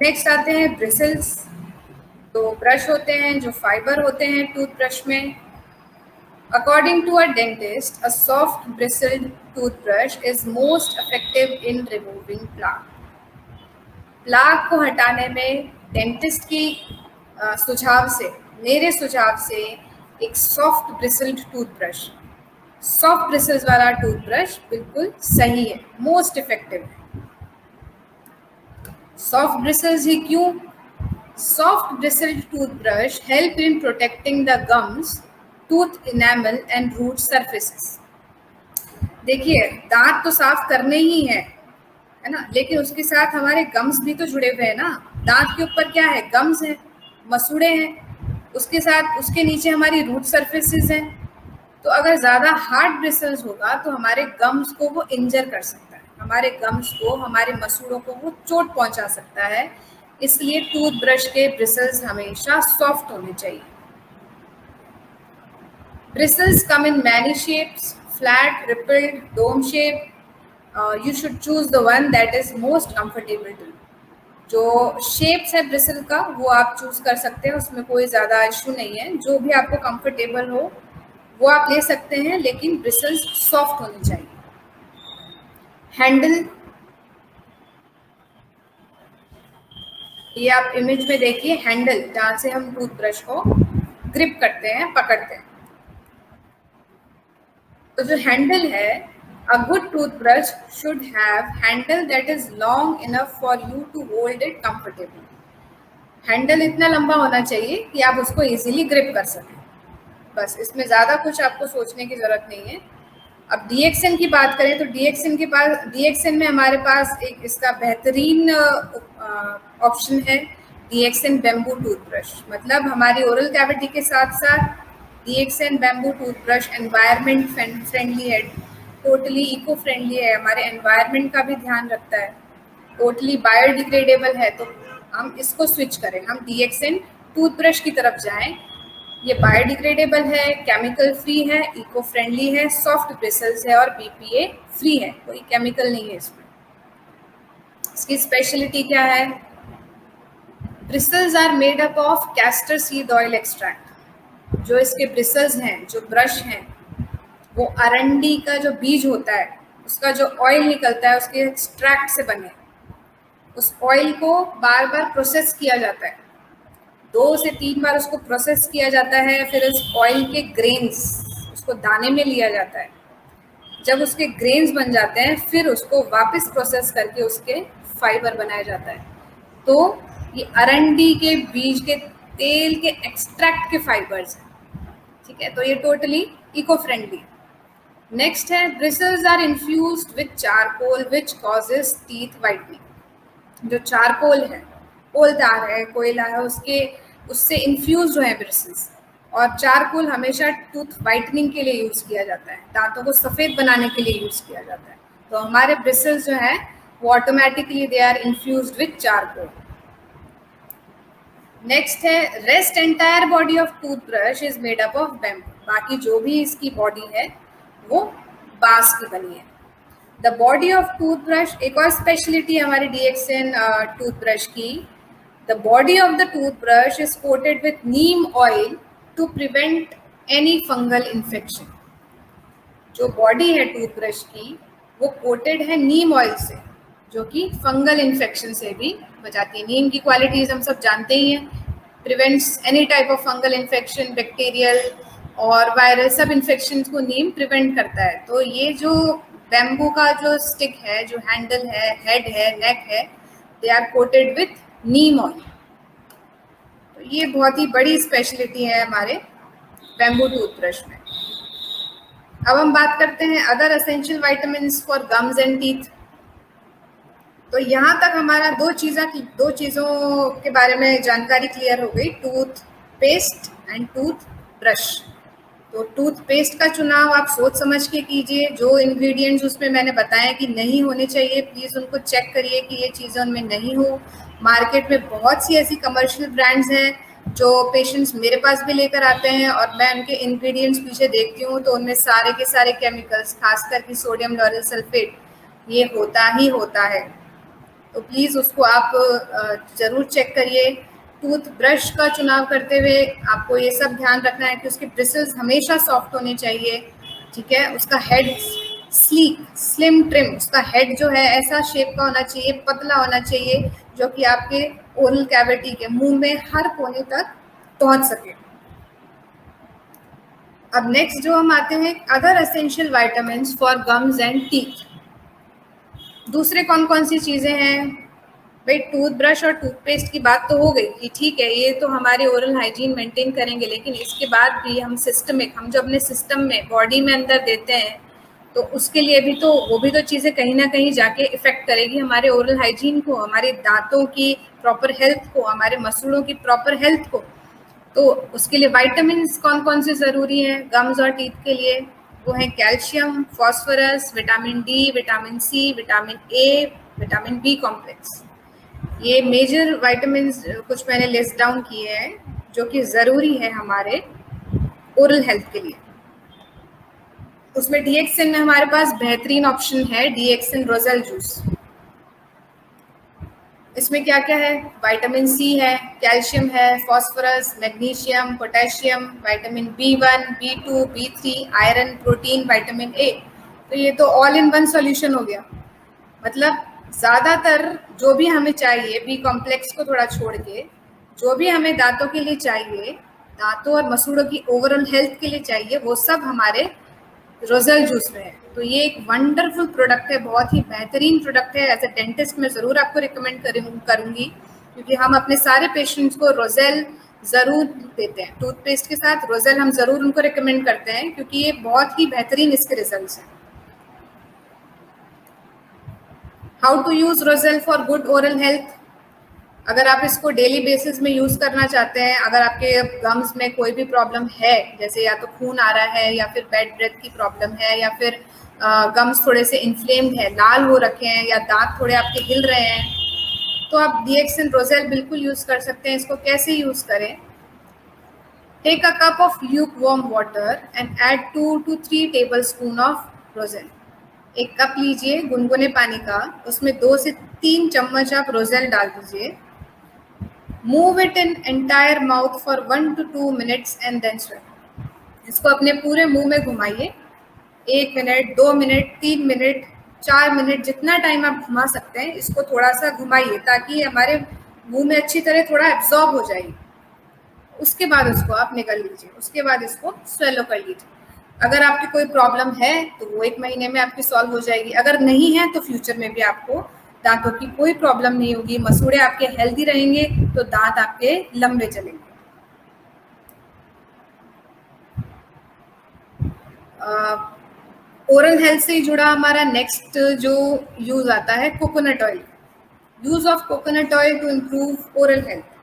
नेक्स्ट आते हैं ब्रिसल्स। तो ब्रश होते हैं जो फाइबर होते हैं टूथब्रश में। According to a dentist, a soft bristled toothbrush is most effective in removing plaque. Plaque को हटाने में डेंटिस्ट की सुझाव से, मेरे सुझाव से, एक सॉफ्ट ब्रिसल्ड टूथब्रश, सॉफ्ट ब्रिसल्स वाला टूथब्रश बिल्कुल सही है, मोस्ट इफेक्टिव है। सॉफ्ट ब्रिसल्स ही क्यों? Soft bristled toothbrush help in protecting the gums, tooth enamel and root surfaces. देखिए, दांत तो साफ करने ही है ना, लेकिन उसके साथ हमारे गम्स भी तो जुड़े हुए हैं ना। दांत के ऊपर क्या है? गम्स है, मसूड़े हैं, उसके साथ उसके नीचे हमारी रूट सरफेसेस हैं। तो अगर ज़्यादा हार्ड ब्रिसल्स होगा तो हमारे गम्स को वो इंजर कर सकता है, हमारे गम्स को, हमारे मसूड़ों को वो चोट पहुंचा सकता है। इसलिए टूथब्रश के ब्रिसल्स हमेशा सॉफ्ट होने चाहिए। Bristles come in many shapes, flat, rippled, dome shape. You should choose the one that is most comfortable to. जो शेप्स है ब्रिसल का वो आप चूज कर सकते हैं, उसमें कोई ज़्यादा इशू नहीं है। जो भी आपको कंफर्टेबल हो वो आप ले सकते हैं, लेकिन ब्रिसल्स सॉफ्ट होनी चाहिए। हैंडल, ये आप इमेज में देखिए, हैंडल जहाँ से हम टूथब्रश को ग्रिप करते हैं, पकड़ते हैं। तो जो हैंडल है, a good toothbrush should have handle that is long enough for you to hold it comfortably. Handle इतना लंबा होना चाहिए कि आप उसको इजीली ग्रिप कर सकें। बस, इसमें ज़्यादा कुछ आपको सोचने की ज़रूरत नहीं है। अब DXN की बात करें तो DXN में हमारे पास एक इसका बेहतरीन ऑप्शन है, DXN बैम्बू टूथब्रश। मतलब हमारी ओरल कैविटी के साथ साथ DXN bamboo toothbrush environment friendly है, टोटली इको फ्रेंडली है, हमारे एनवायरनमेंट का भी ध्यान रखता है, टोटली बायोडिग्रेडेबल है। तो हम इसको स्विच करें, हम DXN टूथब्रश की तरफ जाएं। ये बायोडिग्रेडेबल है, केमिकल फ्री है, इको फ्रेंडली है, सॉफ्ट ब्रिसल्स है और BPA फ्री है, कोई केमिकल नहीं है इसमें। इसकी स्पेशलिटी क्या है? Bristles are made up of castor seed oil extract. जो इसके ब्रिसल्स हैं, जो ब्रश हैं, वो अरंडी का जो बीज होता है उसका जो ऑयल निकलता है उसके एक्सट्रैक्ट से बने। उस ऑयल को बार बार प्रोसेस किया जाता है, 2 से 3 बार उसको प्रोसेस किया जाता है। फिर उस ऑयल के ग्रेन्स, उसको दाने में लिया जाता है। जब उसके ग्रेन्स बन जाते हैं फिर उसको वापस प्रोसेस करके उसके फाइबर बनाया जाता है। तो ये अरंडी के बीज के तेल के एक्सट्रैक्ट के फाइबर्स हैं, ठीक है। तो ये टोटली इको फ्रेंडली। नेक्स्ट है, bristles are infused with charcoal which causes teeth whitening. जो चारकोल है, कोलदार है, कोयला है, उससे इन्फ्यूज जो है ब्रिसल्स। और चारकोल हमेशा टूथ वाइटनिंग के लिए यूज़ किया जाता है, दांतों को सफ़ेद बनाने के लिए यूज़ किया जाता है। तो हमारे ब्रिसल्स जो है वो automatically they are infused with charcoal. Next है, rest entire body of toothbrush is made up of bamboo. बाकी जो भी इसकी बॉडी है वो बांस की बनी है। द बॉडी ऑफ टूथब्रश, एक और स्पेशलिटी हमारी DXN टूथब्रश की, the body of the toothbrush is coated with neem oil to prevent any fungal infection. जो बॉडी है टूथब्रश की वो कोटेड है नीम ऑयल से, जो कि फंगल इन्फेक्शन से भी बचाती है। नीम की क्वालिटीज हम सब जानते ही हैं, prevents any type of fungal infection, bacterial और वायरल, सब इन्फेक्शन को नीम प्रिवेंट करता है। तो ये जो बैम्बू का जो स्टिक है, जो हैंडल है, हेड है, नेक है, they are coated with neem oil. तो ये बहुत ही बड़ी स्पेशलिटी है हमारे बैम्बू टूथब्रश में। अब हम बात करते हैं other essential vitamins for gums and teeth. तो यहाँ तक हमारा दो चीज़ों के बारे में जानकारी क्लियर हो गई, tooth paste and tooth brush. तो टूथपेस्ट का चुनाव आप सोच समझ के कीजिए। जो इंग्रेडिएंट्स उसमें मैंने बताया कि नहीं होने चाहिए, प्लीज़ उनको चेक करिए कि ये चीज़ें उनमें नहीं हो। मार्केट में बहुत सी ऐसी कमर्शियल ब्रांड्स हैं जो पेशेंट्स मेरे पास भी लेकर आते हैं और मैं उनके इंग्रेडिएंट्स पीछे देखती हूँ तो उनमें सारे के सारे केमिकल्स, खासकर कि सोडियम लॉरेल सल्फेट, ये होता ही होता है। तो प्लीज़ उसको आप ज़रूर चेक करिए। टूथ ब्रश का चुनाव करते हुए आपको ये सब ध्यान रखना है कि उसके ब्रिसल्स हमेशा सॉफ्ट होने चाहिए, ठीक है। उसका हेड स्लीक स्लिम ट्रिम, उसका हेड जो है ऐसा शेप का होना चाहिए, पतला होना चाहिए, जो कि आपके ओरल कैविटी के मुंह में हर कोने तक पहुंच सके। अब नेक्स्ट जो हम आते हैं, other essential vitamins for gums and teeth. दूसरे कौन कौन सी चीज़ें हैं भाई? टूथब्रश और टूथपेस्ट की बात तो हो गई कि ठीक है, ये तो हमारे ओरल हाइजीन मेंटेन करेंगे, लेकिन इसके बाद भी हम सिस्टमिक, हम जो अपने सिस्टम में बॉडी में अंदर देते हैं, तो उसके लिए भी तो वो भी तो चीज़ें कहीं ना कहीं जाके इफेक्ट करेगी हमारे ओरल हाइजीन को, हमारे दांतों की प्रॉपर हेल्थ को, हमारे मसूड़ों की प्रॉपर हेल्थ को। तो उसके लिए विटामिन्स कौन कौन से ज़रूरी हैं गम्स और टीथ के लिए? वो हैं calcium, phosphorus, vitamin D, vitamin C, vitamin A, vitamin B complex. ये मेजर विटामिन्स कुछ मैंने लिस्ट डाउन किए हैं जो कि ज़रूरी है हमारे ओरल हेल्थ के लिए। उसमें डीएक्सिन में हमारे पास बेहतरीन ऑप्शन है, डीएक्सिन रोजेल जूस। इसमें क्या क्या है? विटामिन सी है, कैल्शियम है, phosphorus, magnesium, potassium, vitamin B1, B2, B3, iron, protein, vitamin A. तो ये तो ऑल इन वन सॉल्यूशन हो गया। मतलब ज़्यादातर जो भी हमें चाहिए, बी कॉम्प्लेक्स को थोड़ा छोड़ के, जो भी हमें दांतों के लिए चाहिए, दांतों और मसूड़ों की ओवरऑल हेल्थ के लिए चाहिए, वो सब हमारे रोजेल जूस में है। तो ये एक वंडरफुल प्रोडक्ट है, बहुत ही बेहतरीन प्रोडक्ट है। एज ए डेंटिस्ट मैं ज़रूर आपको रिकमेंड करूँगी, क्योंकि हम अपने सारे पेशेंट्स को रोजेल ज़रूर देते हैं। टूथपेस्ट के साथ रोजेल हम ज़रूर उनको रिकमेंड करते हैं, क्योंकि ये बहुत ही बेहतरीन इसके रिजल्ट्स हैं। How to use roselle for good oral health? अगर आप इसको डेली बेसिस में यूज़ करना चाहते हैं, अगर आपके गम्स में कोई भी प्रॉब्लम है, जैसे या तो खून आ रहा है, या फिर बैड ब्रेथ की प्रॉब्लम है, या फिर गम्स थोड़े से इन्फ्लेम्ड है, लाल हो रखे हैं, या दांत थोड़े आपके हिल रहे हैं, तो आप डीएक्सिन रोजेल बिल्कुल यूज़ कर सकते हैं। इसको कैसे यूज़ करें? Take a cup of luke warm water and add 2 to 3 tablespoon of roselle. एक कप लीजिए गुनगुने पानी का, उसमें 2 से 3 चम्मच आप रोजेल डाल दीजिए। Move it in entire mouth for 1 to 2 minutes and then sweat. इसको अपने पूरे मुंह में घुमाइए, 1 मिनट, 2 मिनट, 3 मिनट, 4 मिनट, जितना टाइम आप घुमा सकते हैं इसको थोड़ा सा घुमाइए, ताकि हमारे मुंह में अच्छी तरह थोड़ा एब्जॉर्ब हो जाएगी। उसके बाद उसको आप निकल लीजिए, उसके बाद इसको स्वेलो कर लीजिए। अगर आपकी कोई प्रॉब्लम है तो वो 1 महीने में आपकी सॉल्व हो जाएगी, अगर नहीं है तो फ्यूचर में भी आपको दांतों की कोई प्रॉब्लम नहीं होगी, मसूड़े आपके हेल्दी रहेंगे, तो दांत आपके लंबे चलेंगे। ओरल हेल्थ से जुड़ा हमारा नेक्स्ट जो यूज आता है, coconut oil. Use of coconut oil to improve oral health.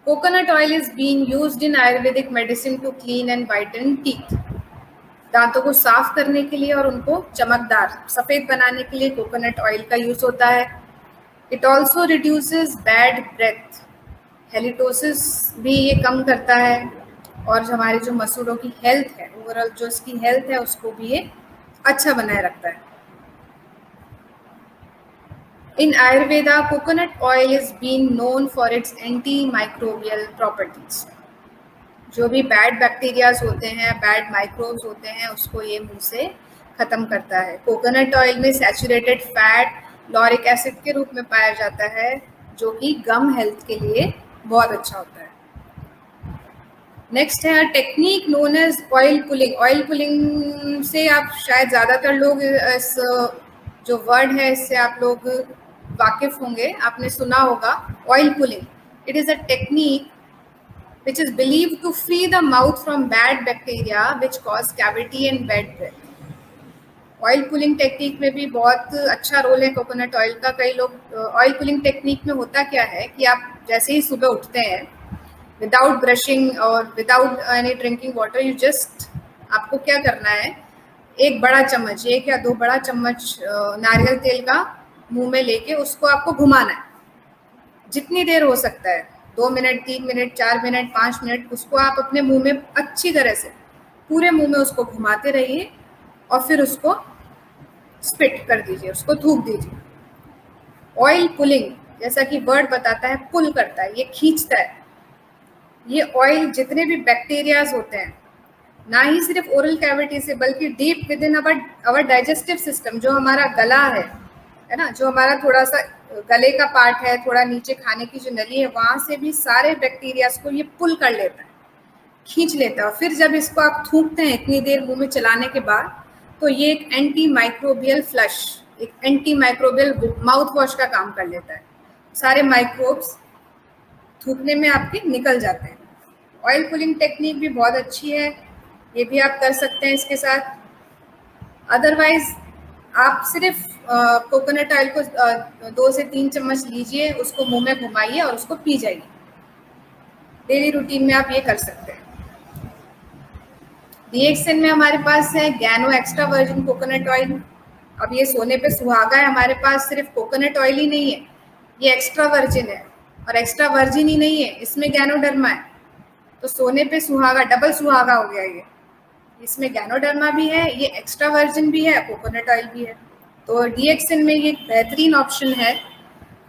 Coconut oil is being used in Ayurvedic medicine to clean and whiten teeth. दांतों को साफ करने के लिए और उनको चमकदार सफ़ेद बनाने के लिए कोकोनट ऑयल का यूज़ होता है। It also reduces bad breath, halitosis भी ये कम करता है, और हमारी जो मसूड़ों की हेल्थ है, ओवरऑल जो इसकी हेल्थ है, उसको भी ये अच्छा बनाए रखता है। In Ayurveda coconut oil is been known for its anti microbial properties. जो भी बैड बैक्टीरियाज होते हैं, बैड माइक्रोब्स होते हैं, उसको ये मुंह से ख़त्म करता है। कोकोनट ऑयल में सैचुरेटेड फैट लॉरिक एसिड के रूप में पाया जाता है, जो कि गम हेल्थ के लिए बहुत अच्छा होता है। नेक्स्ट है technique known as oil pulling. Oil pulling से आप शायद ज़्यादातर लोग इस जो वर्ड है इससे आप लोग वाकिफ होंगे, आपने सुना होगा oil pulling. It is a technique which is believed to free the mouth from bad bacteria which cause cavity and bad breath. Oil pulling technique में भी बहुत अच्छा रोल है कोकोनट ऑयल का। कई लोग ऑयल पुलिंग टेक्निक में होता क्या है कि आप जैसे ही सुबह उठते हैं, विदाउट ब्रशिंग और without any drinking water, you just, आपको क्या करना है, एक बड़ा चम्मच, 1 या 2 बड़ा चम्मच नारियल तेल का मुंह में लेके उसको आपको घुमाना है, जितनी देर हो सकता है, 2 मिनट, 3 मिनट, 4 मिनट, 5 मिनट, उसको आप अपने मुंह में अच्छी तरह से पूरे मुंह में उसको घुमाते रहिए, और फिर उसको स्पिट कर दीजिए, उसको थूक दीजिए। ऑयल पुलिंग, जैसा कि वर्ड बताता है, पुल करता है, ये खींचता है। ये ऑयल जितने भी बैक्टीरियाज होते हैं, ना ही सिर्फ ओरल कैविटी से बल्कि deep with in our digestive system, जो हमारा गला है ना, जो हमारा थोड़ा सा गले का पार्ट है, थोड़ा नीचे खाने की जो नली है, वहां से भी सारे बैक्टीरियाज को ये पुल कर लेता है, खींच लेता है। फिर जब इसको आप थूकते हैं इतनी देर मुंह में चलाने के बाद, तो ये एक एंटी माइक्रोबियल फ्लश, एक एंटी माइक्रोबियल माउथ वॉश का काम कर लेता है। सारे माइक्रोब्स थूकने में आपके निकल जाते हैं। ऑयल पुलिंग टेक्निक भी बहुत अच्छी है, ये भी आप कर सकते हैं इसके साथ। अदरवाइज आप सिर्फ कोकोनट ऑयल को 2 से 3 चम्मच लीजिए, उसको मुंह में घुमाइए और उसको पी जाइए। डेली रूटीन में आप ये कर सकते हैं। डीएक्सएन में हमारे पास है गैनो एक्स्ट्रा वर्जिन कोकोनट ऑयल। अब ये सोने पे सुहागा है, हमारे पास सिर्फ कोकोनट ऑयल ही नहीं है, ये एक्स्ट्रा वर्जिन है। और एक्स्ट्रा वर्जिन ही नहीं है, इसमें गैनोडर्मा है, तो सोने पे सुहागा, डबल सुहागा हो गया ये। इसमें गैनोडर्मा भी है, ये एक्स्ट्रा वर्जिन भी है, कोकोनट ऑयल भी है। तो डीएक्सएन में ये बेहतरीन ऑप्शन है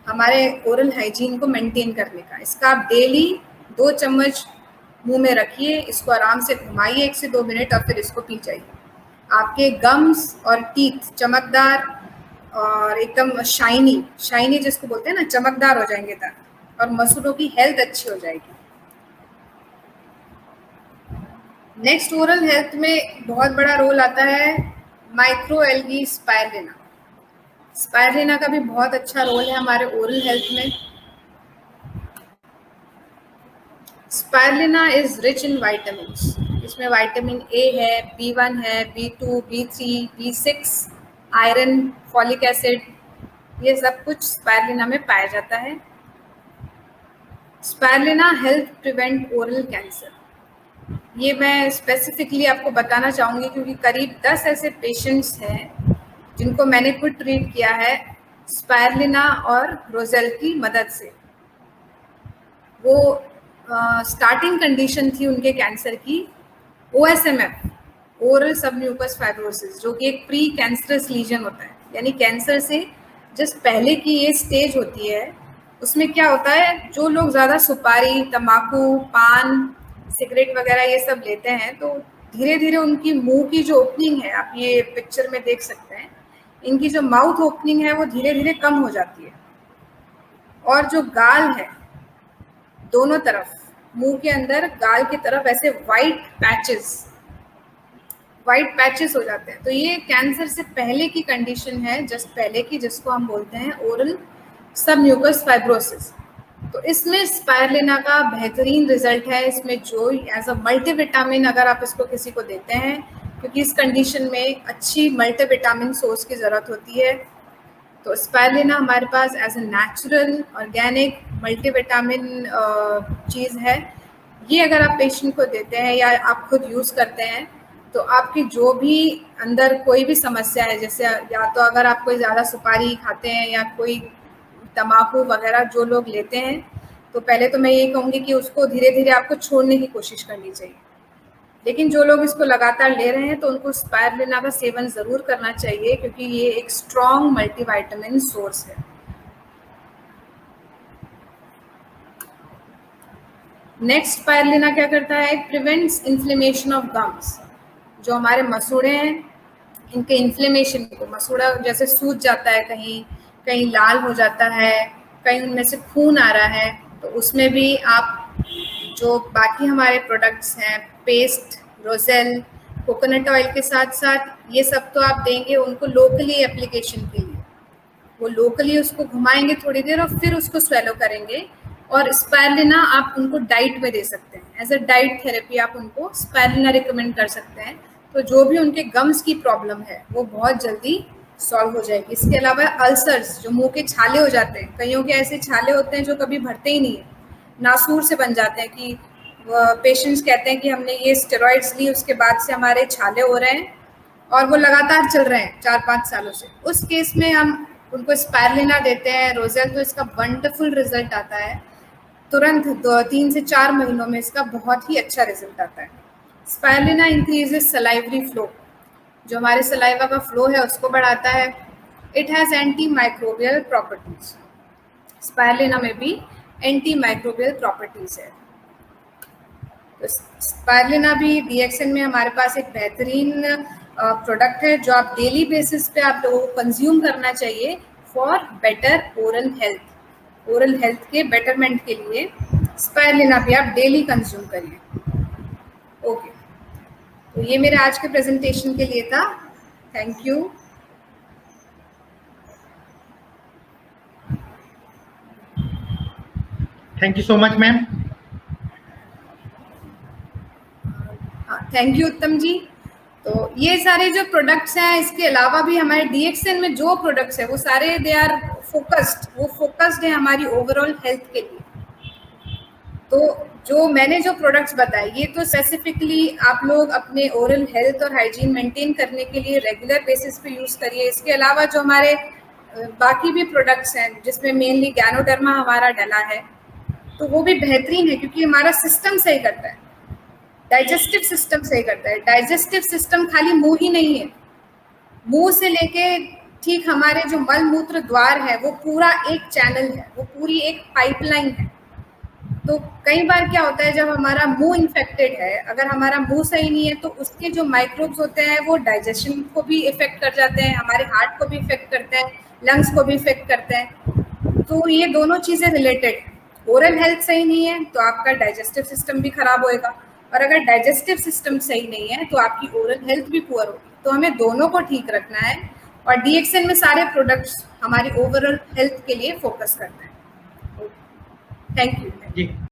हमारे ओरल हाइजीन को मेंटेन करने का। इसका आप डेली 2 चम्मच मुंह में रखिए, इसको आराम से घुमाइए 1 से 2 मिनट और फिर इसको पी जाइए। आपके गम्स और टीथ चमकदार और एकदम शाइनी जिसको बोलते हैं ना, चमकदार हो जाएंगे दांत, और मसूड़ों की हेल्थ अच्छी हो जाएगी। नेक्स्ट, ओरल हेल्थ में बहुत बड़ा रोल आता है माइक्रोएल्गी स्पाइरुलिना। स्पाइरुलिना का भी बहुत अच्छा रोल है हमारे ओरल हेल्थ में। Spirulina is rich in vitamins. इसमें विटामिन ए है, B1 है, B2, B3, B6, iron, folic acid, ये सब कुछ स्पाइरुलिना में पाया जाता है। Spirulina help prevent oral cancer. ये मैं स्पेसिफिकली आपको बताना चाहूँगी क्योंकि करीब 10 ऐसे पेशेंट्स हैं जिनको मैंने खुद ट्रीट किया है स्पाइरुलिना और रोजेल की मदद से। वो स्टार्टिंग कंडीशन थी उनके कैंसर की OSMF, ओरल सबम्यूकस फाइब्रोसिस, जो कि एक प्री कैंसरस लीजन होता है, यानी कैंसर से जस्ट पहले की ये स्टेज होती है। उसमें क्या होता है, जो लोग ज़्यादा सुपारी, तम्बाकू, पान, सिगरेट वगैरह ये सब लेते हैं, तो धीरे धीरे उनकी मुंह की जो ओपनिंग है, आप ये पिक्चर में देख सकते हैं, इनकी जो माउथ ओपनिंग है वो धीरे धीरे कम हो जाती है। और जो गाल है, दोनों तरफ मुंह के अंदर गाल की तरफ ऐसे वाइट पैचेस हो जाते हैं। तो ये कैंसर से पहले की कंडीशन है, जस्ट पहले की, जिसको हम बोलते हैं ओरल सबम्यूकस फाइब्रोसिस। तो इसमें स्पाइरुलिना का बेहतरीन रिजल्ट है। इसमें जो एज अ मल्टीविटामिन अगर आप इसको किसी को देते हैं, क्योंकि इस कंडीशन में अच्छी मल्टीविटामिन सोर्स की ज़रूरत होती है, तो स्पाइरुलिना हमारे पास as a natural organic multivitamin चीज़ है। ये अगर आप पेशेंट को देते हैं या आप खुद यूज़ करते हैं, तो आपकी जो भी अंदर कोई भी समस्या है, जैसे या तो अगर आप कोई ज़्यादा सुपारी खाते हैं या कोई तम्बाकू वगैरह जो लोग लेते हैं, तो पहले तो मैं यही कहूँगी कि उसको धीरे धीरे आपको छोड़ने की कोशिश करनी चाहिए। लेकिन जो लोग इसको लगातार ले रहे हैं, तो उनको स्पाइरुलिना का सेवन ज़रूर करना चाहिए, क्योंकि ये एक स्ट्रॉन्ग मल्टीविटामिन सोर्स है। नेक्स्ट, स्पाइरुलिना क्या करता है, प्रिवेंट्स इन्फ्लेमेशन ऑफ गम्स। जो हमारे मसूड़े हैं, इनके इन्फ्लेमेशन को, मसूड़ा जैसे सूज जाता है, कहीं कहीं लाल हो जाता है, कहीं उनमें से खून आ रहा है, तो उसमें भी आप जो बाकी हमारे प्रोडक्ट्स हैं, पेस्ट, रोजेल, कोकोनट ऑयल के साथ साथ ये सब तो आप देंगे उनको लोकली एप्लीकेशन के लिए। वो लोकली उसको घुमाएंगे थोड़ी देर और फिर उसको स्वेलो करेंगे। और स्पाइरुलिना आप उनको डाइट में दे सकते हैं, एज अ डाइट थेरेपी आप उनको स्पाइरुलिना रिकमेंड कर सकते हैं। तो जो भी उनके गम्स की प्रॉब्लम है वो बहुत जल्दी सॉल्व हो जाएगी। इसके अलावा अल्सर्स, जो मुंह के छाले हो जाते हैं, कईयों के ऐसे छाले होते हैं जो कभी भरते ही नहीं है, नासूर से बन जाते हैं, कि पेशेंट्स कहते हैं कि हमने ये स्टेरॉइड्स ली, उसके बाद से हमारे छाले हो रहे हैं और वो लगातार चल रहे हैं 4-5 सालों से। उस केस में हम उनको स्पाइरुलिना देते हैं, रोजेल, तो इसका वंडरफुल रिजल्ट आता है। तुरंत 3 से 4 महीनों में इसका बहुत ही अच्छा रिजल्ट आता है। स्पाइरुलिना इंक्रीजेस सलाइवरी फ्लो, जो हमारे सलाइवा का फ्लो है उसको बढ़ाता है। It has anti microbial properties. Spirulina में भी एंटी माइक्रोबियल प्रॉपर्टीज है। तो स्पायरुलिना भी डीएक्सएन में हमारे पास एक बेहतरीन प्रोडक्ट है जो आप डेली बेसिस पे आप लोगों को कंज्यूम करना चाहिए फॉर बेटर ओरल हेल्थ के बेटरमेंट के लिए स्पायरुलिना भी आप डेली कंज्यूम करिए। ओके, तो ये मेरे आज के प्रेजेंटेशन के लिए था। Thank you. Thank you so much ma'am. Thank you उत्तम जी। तो ये सारे जो प्रोडक्ट्स हैं, इसके अलावा भी हमारे डीएक्सएन में जो प्रोडक्ट्स है वो सारे दे आर फोकस्ड है हमारी ओवरऑल हेल्थ के लिए। तो जो मैंने जो प्रोडक्ट्स बताए ये तो स्पेसिफिकली आप लोग अपने ओरल हेल्थ और हाइजीन मेंटेन करने के लिए रेगुलर बेसिस पे यूज़ करिए। इसके अलावा जो हमारे बाकी भी प्रोडक्ट्स हैं जिसमें मेनली गैनोडर्मा हमारा डला है, तो वो भी बेहतरीन है क्योंकि हमारा सिस्टम सही करता है, डाइजेस्टिव सिस्टम सही करता है। डाइजेस्टिव सिस्टम खाली मुंह ही नहीं है, मुंह से लेके ठीक हमारे जो मल मूत्र द्वार है वो पूरा एक चैनल है, वो पूरी एक पाइपलाइन है। तो कई बार क्या होता है जब हमारा मुंह इन्फेक्टेड है, अगर हमारा मुंह सही नहीं है तो उसके जो माइक्रोब्स होते हैं वो डाइजेशन को भी इफेक्ट कर जाते हैं, हमारे हार्ट को भी इफेक्ट करते हैं, लंग्स को भी इफेक्ट करते हैं। तो ये दोनों चीज़ें रिलेटेड है। ओरल हेल्थ सही नहीं है तो आपका डाइजेस्टिव सिस्टम भी खराब होएगा, और अगर डाइजेस्टिव सिस्टम सही नहीं है तो आपकी ओरल हेल्थ भी पुअर होगी। तो हमें दोनों को ठीक रखना है, और डीएक्सएन में सारे प्रोडक्ट्स हमारी ओवरऑल हेल्थ के लिए फोकस करना है। Thank you ji.